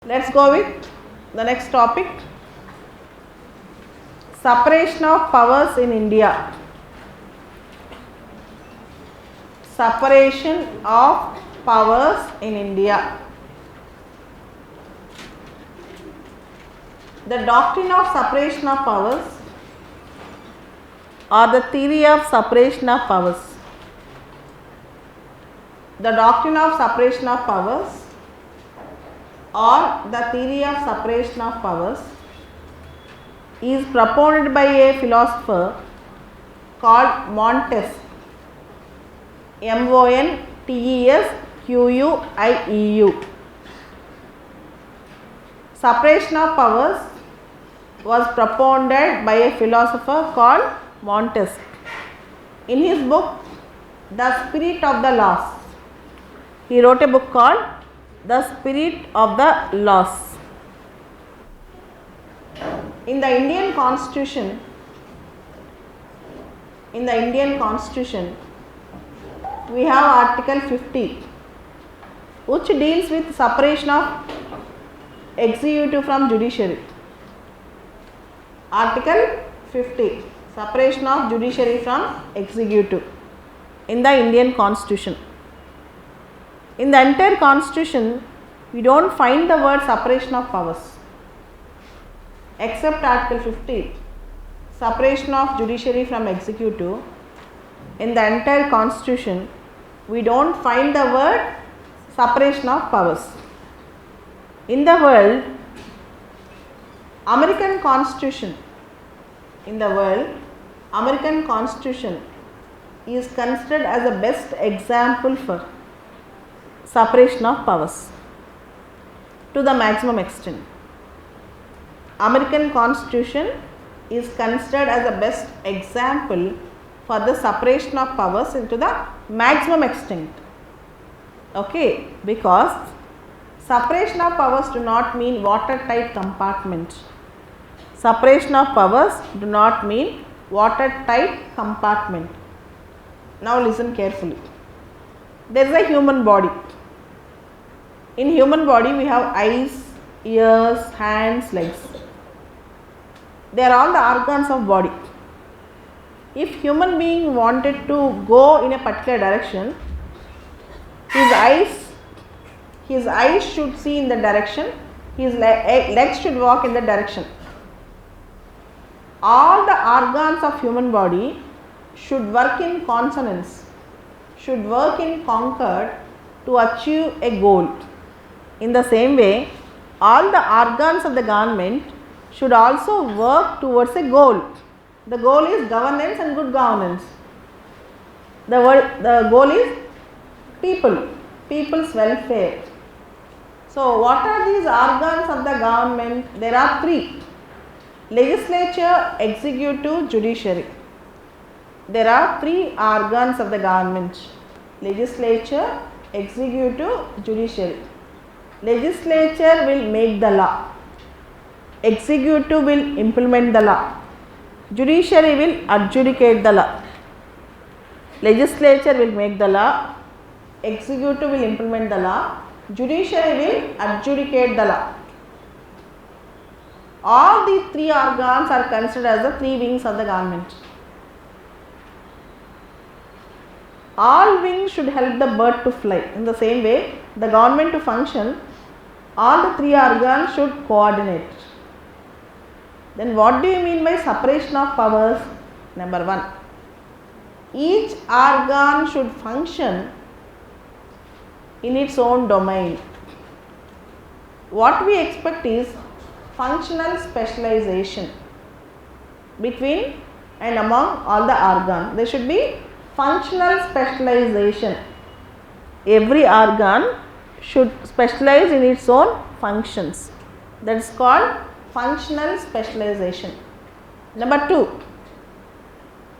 Let's go with the next topic. Separation of powers in India. Separation of powers in India. The doctrine of separation of powers or the theory of separation of powers. The doctrine of separation of powers or the theory of separation of powers is propounded by a philosopher called Montesquieu. Montesquieu. Separation of powers was propounded by a philosopher called Montesquieu. In his book, The Spirit of the Laws, he wrote a book called The Spirit of the Laws. In the Indian Constitution, we have Article 50, which deals with separation of executive from judiciary. Article 50, separation of judiciary from executive in the Indian Constitution. In the entire Constitution, we don't find the word separation of powers except Article 50, separation of judiciary from executive. In the entire Constitution, we don't find the word separation of powers. In the world, American Constitution is considered as the best example for separation of powers to the maximum extent. American Constitution is considered as the best example for the separation of powers into the maximum extent. Okay, because separation of powers do not mean watertight compartment. Separation of powers do not mean watertight compartment. Now listen carefully. There is a human body. In human body we have eyes, ears, hands, legs. They are all the organs of body. If human being wanted to go in a particular direction, his eyes should see in the direction, his legs should walk in the direction. All the organs of human body should work in consonance, should work in concord to achieve a goal. In the same way, all the organs of the government should also work towards a goal. The goal is governance and good governance. The goal is people's welfare. So, what are these organs of the government? There are three: legislature, executive, judiciary. There are three organs of the government: legislature, executive, judiciary. Legislature will make the law, executive will implement the law, judiciary will adjudicate the law. Legislature will make the law, executive will implement the law, judiciary will adjudicate the law. All these three organs are considered as the three wings of the government. All wings should help the bird to fly. In the same way, the government to function, all the three organs should coordinate. Then what do you mean by separation of powers? Number one, each organ should function in its own domain. What we expect is functional specialization between and among all the organs. There should be functional specialization. Every organ should specialize in its own functions. That is called functional specialization. Number two,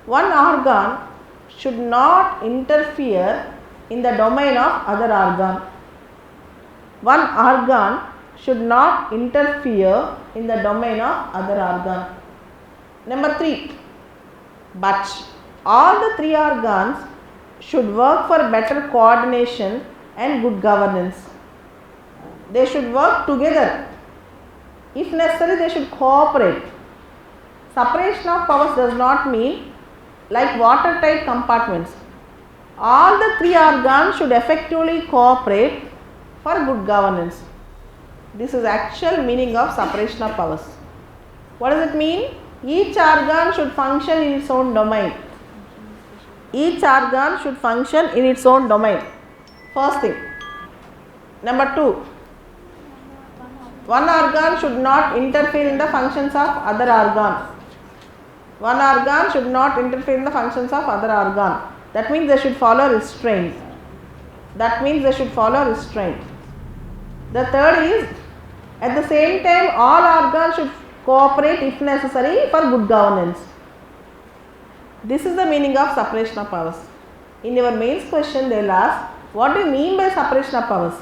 one organ should not interfere in the domain of other organ. One organ should not interfere in the domain of other organ. Number three, but all the three organs should work for better coordination and good governance. they should work together. If necessary, they should cooperate. Separation of powers does not mean like watertight compartments. All the three organs should effectively cooperate for good governance. This is actual meaning of separation of powers. What does it mean? Each organ should function in its own domain. Each organ should function in its own domain. First thing. Number 2. One organ should not interfere in the functions of other organ. One organ should not interfere in the functions of other organ. That means they should follow restraint. That means they should follow restraint. The third is, at the same time, all organs should cooperate if necessary for good governance. This is the meaning of separation of powers. In your mains question, they will ask, what do you mean by separation of powers?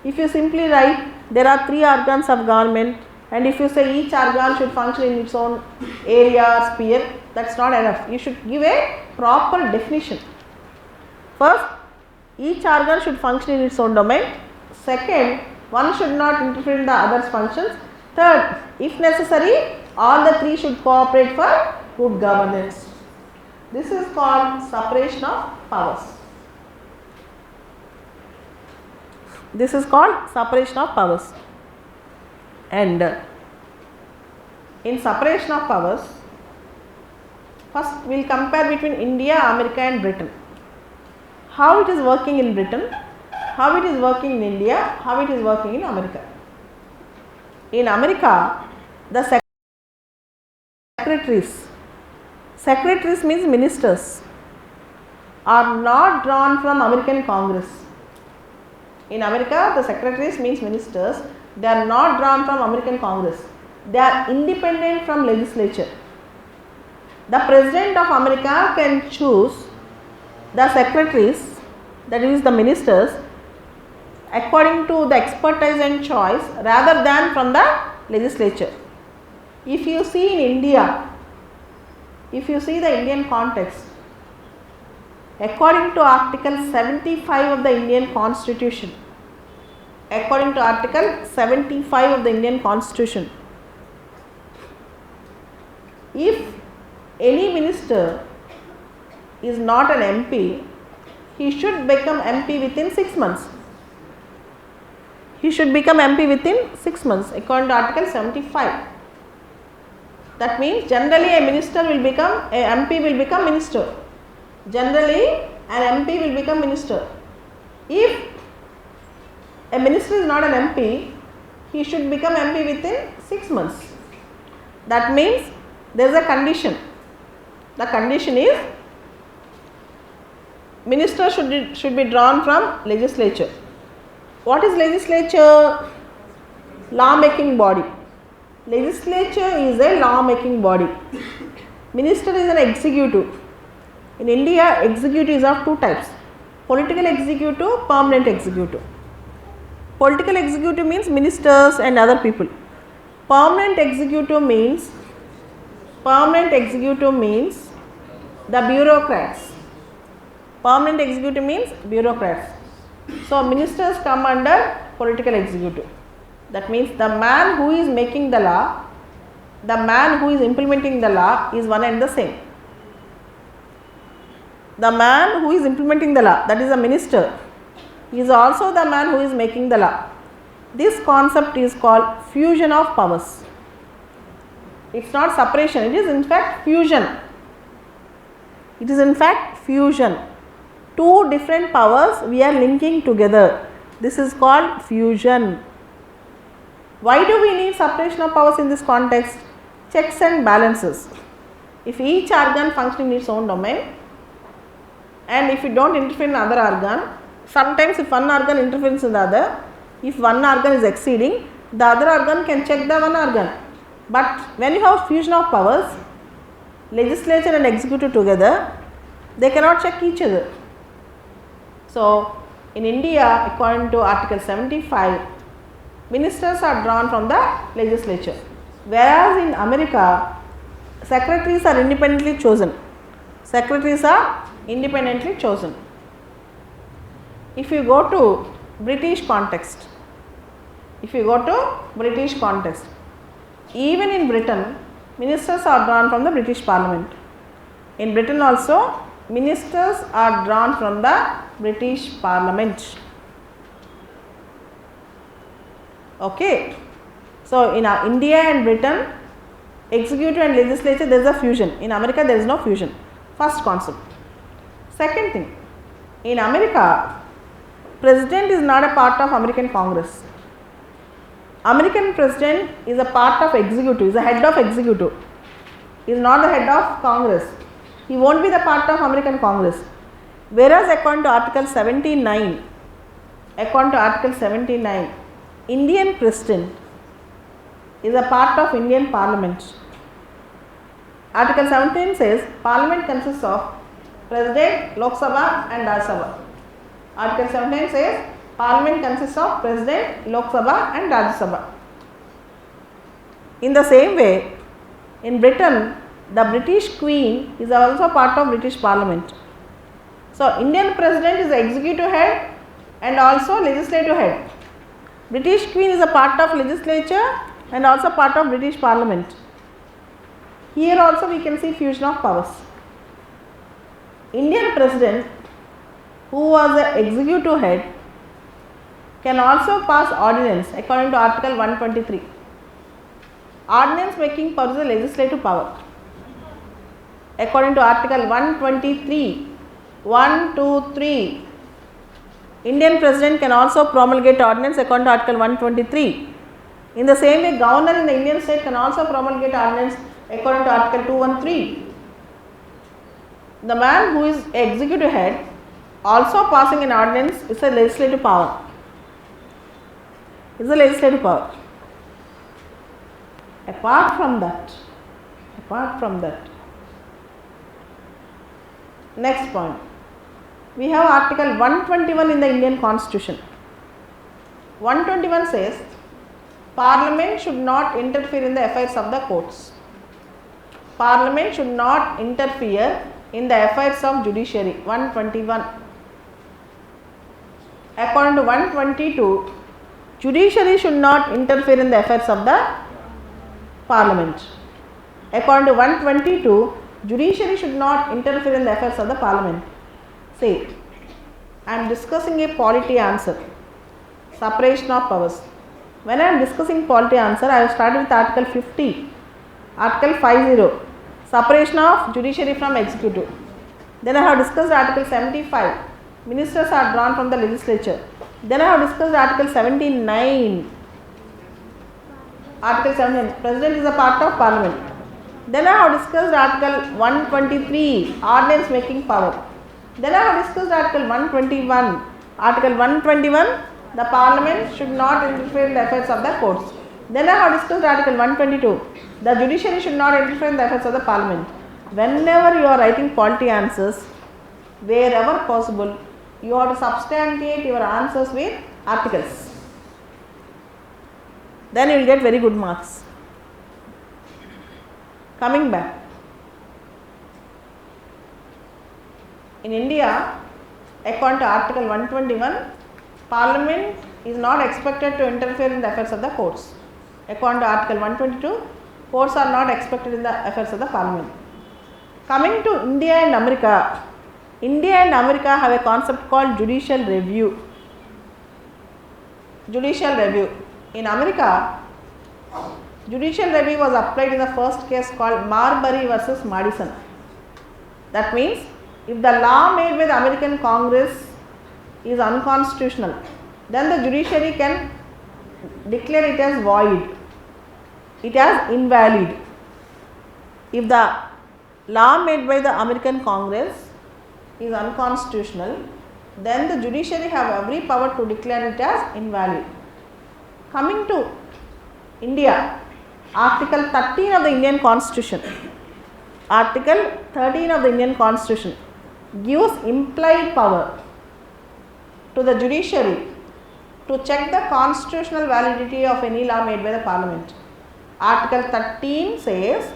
If you simply write, there are three organs of government, and if you say each organ should function in its own area or sphere, that's not enough. You should give a proper definition. First, each organ should function in its own domain. Second, one should not interfere in the other's functions. Third, if necessary, all the three should cooperate for good governance. This is called separation of powers. This is called separation of powers. And in separation of powers, first we will compare between India, America and Britain. How it is working in Britain, how it is working in India, how it is working in America. In America, the secretaries means ministers, are not drawn from American Congress. In America, the secretaries means ministers. They are not drawn from American Congress. They are independent from legislature. The President of America can choose the secretaries, that is the ministers, according to the expertise and choice rather than from the legislature. If you see in India, if you see the Indian context, according to Article 75 of the Indian Constitution, according to Article 75 of the Indian Constitution, if any minister is not an MP, he should become MP within 6 months. He should become MP within 6 months according to Article 75. That means generally a minister will become, a MP will become minister. Generally an MP will become minister. If a minister is not an MP, he should become MP within 6 months. That means there is a condition. The condition is minister should be drawn from legislature. What is legislature? Law making body. Legislature is a law making body. Minister is an executive. In India, executive is of two types: political executive, permanent executive. Political executive means ministers and other people. Permanent executive means the bureaucrats. Permanent executive means bureaucrats. So ministers come under political executive. That means the man who is making the law, the man who is implementing the law is one and the same. The man who is implementing the law, that is a minister, is also the man who is making the law. This concept is called fusion of powers. It is not separation, it is in fact fusion. It is in fact fusion. Two different powers we are linking together. This is called fusion. Why do we need separation of powers in this context? Checks and balances. If each organ functions in its own domain, and if you don't interfere in other organ, sometimes if one organ interferes in the other, if one organ is exceeding, the other organ can check the one organ. But when you have fusion of powers, legislature and executive together, they cannot check each other. So in India, according to Article 75, ministers are drawn from the legislature, whereas in America, secretaries are independently chosen. Secretaries are independently chosen. If you go to British context, If you go to British context, even in Britain, ministers are drawn from the British Parliament. In Britain also, ministers are drawn from the British Parliament. Okay. So, in India and Britain, executive and legislature, there is a fusion. In America, there is no fusion. First concept. Second thing, in America, president is not a part of American Congress. American president is a part of executive, is the head of executive. He is not the head of Congress. He won't be the part of American Congress. Whereas according to Article 79, Indian president is a part of Indian Parliament. Article 17 says Parliament consists of President, Lok Sabha and Rajya Sabha. Article 17 says Parliament consists of President, Lok Sabha and Rajya Sabha. In the same way, in Britain, the British Queen is also part of British Parliament. So, Indian President is the executive head and also legislative head. British Queen is a part of legislature and also part of British Parliament. Here also we can see fusion of powers. Indian President, who was the executive head, can also pass ordinance according to Article 123. Ordinance making power is a legislative power. According to Article 123, 1, 2, 3, Indian President can also promulgate ordinance according to Article 123. In the same way, Governor in the Indian state can also promulgate ordinance according to Article 213. The man who is executive head also passing an ordinance is a legislative power. Is a legislative power. Apart from that, next point, we have Article 121 in the Indian Constitution. 121 says, Parliament should not interfere in the affairs of the courts. Parliament should not interfere in the affairs of judiciary. 121. According to 122, judiciary should not interfere in the affairs of the Parliament. According to 122, judiciary should not interfere in the affairs of the Parliament. Say, I am discussing a polity answer, separation of powers. When I am discussing polity answer, I have started with Article 50, Article 50, separation of judiciary from executive. Then I have discussed Article 75, ministers are drawn from the legislature. Then I have discussed Article 79, President is a part of Parliament. Then I have discussed Article 123, ordinance making power. Then I have discussed Article 121. Article 121, the Parliament should not interfere in the affairs of the courts. Then I have discussed Article 122, the judiciary should not interfere in the affairs of the Parliament. Whenever you are writing polity answers, wherever possible, you have to substantiate your answers with articles. Then you will get very good marks. Coming back. In India, according to Article 121, Parliament is not expected to interfere in the affairs of the courts. According to Article 122, courts are not expected in the affairs of the Parliament. Coming to India and America have a concept called judicial review. Judicial review. In America, judicial review was applied in the first case called Marbury versus Madison. That means, if the law made by the American Congress is unconstitutional, then the judiciary can declare it as void, it as invalid. If the law made by the American Congress is unconstitutional, then the judiciary have every power to declare it as invalid. Coming to India, Article 13 of the Indian Constitution, Article 13 of the Indian Constitution gives implied power to the judiciary to check the constitutional validity of any law made by the Parliament. Article 13 says,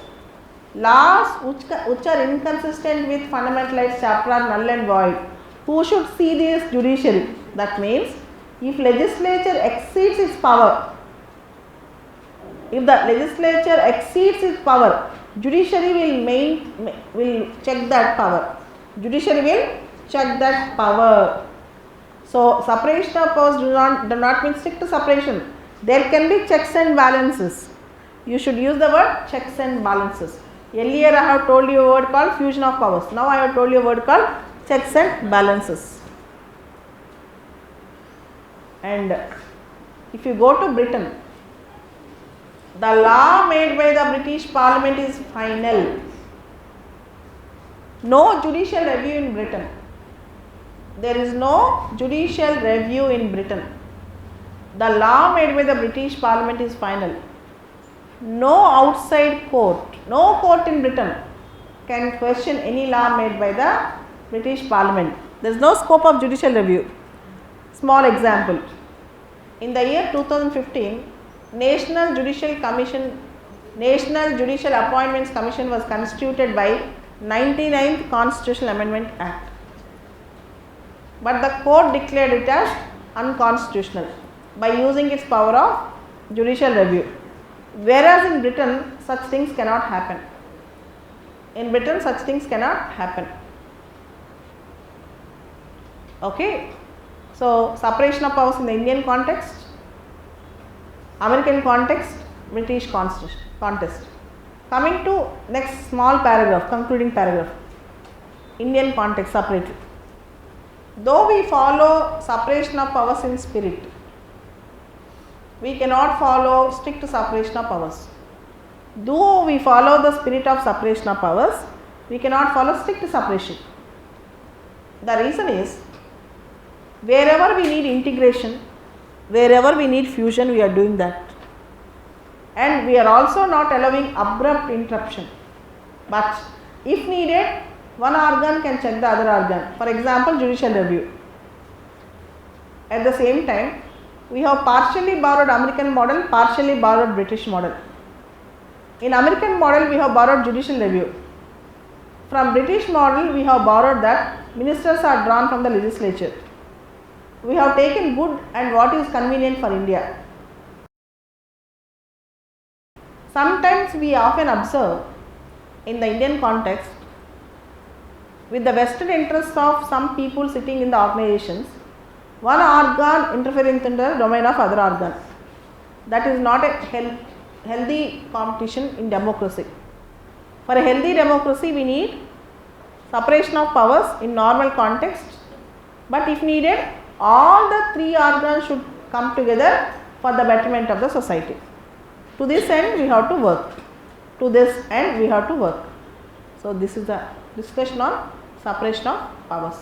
laws which are inconsistent with fundamental rights chapter are null and void. Who should see this? Judiciary. That means, If legislature exceeds its power, if the legislature exceeds its power, judiciary will check that power. Judiciary will check that power. So separation of powers do not mean strict separation. There can be checks and balances. You should use the word checks and balances. Earlier I have told you a word called fusion of powers. Now I have told you a word called checks and balances. And if you go to Britain, the law made by the British Parliament is final. No judicial review in Britain. There is no judicial review in Britain. The law made by the British Parliament is final. No outside court, no court in Britain can question any law made by the British Parliament. There is no scope of judicial review. Small example. In the year 2015, National Judicial Appointments Commission was constituted by 99th Constitutional Amendment Act. But the court declared it as unconstitutional by using its power of judicial review. Whereas in Britain, such things cannot happen. In Britain, such things cannot happen. Okay. So, separation of powers in the Indian context, American context, British context. Coming to next small paragraph, concluding paragraph, Indian context separately. Though we follow separation of powers in spirit, we cannot follow strict separation of powers. Though we follow the spirit of separation of powers, we cannot follow strict separation. The reason is, wherever we need integration, wherever we need fusion, we are doing that. And we are also not allowing abrupt interruption. But if needed, one organ can check the other organ. For example, judicial review. At the same time, we have partially borrowed American model, partially borrowed British model. In American model, we have borrowed judicial review. From British model, we have borrowed that ministers are drawn from the legislature. We have taken good and what is convenient for India. Sometimes we often observe in the Indian context, with the vested interests of some people sitting in the organizations, one organ interfering in the domain of other organ. That is not a healthy competition in democracy. For a healthy democracy, we need separation of powers in normal context, but if needed, all the three organs should come together for the betterment of the society. To this end, we have to work. To this end, we have to work. So, this is the discussion on separation of powers.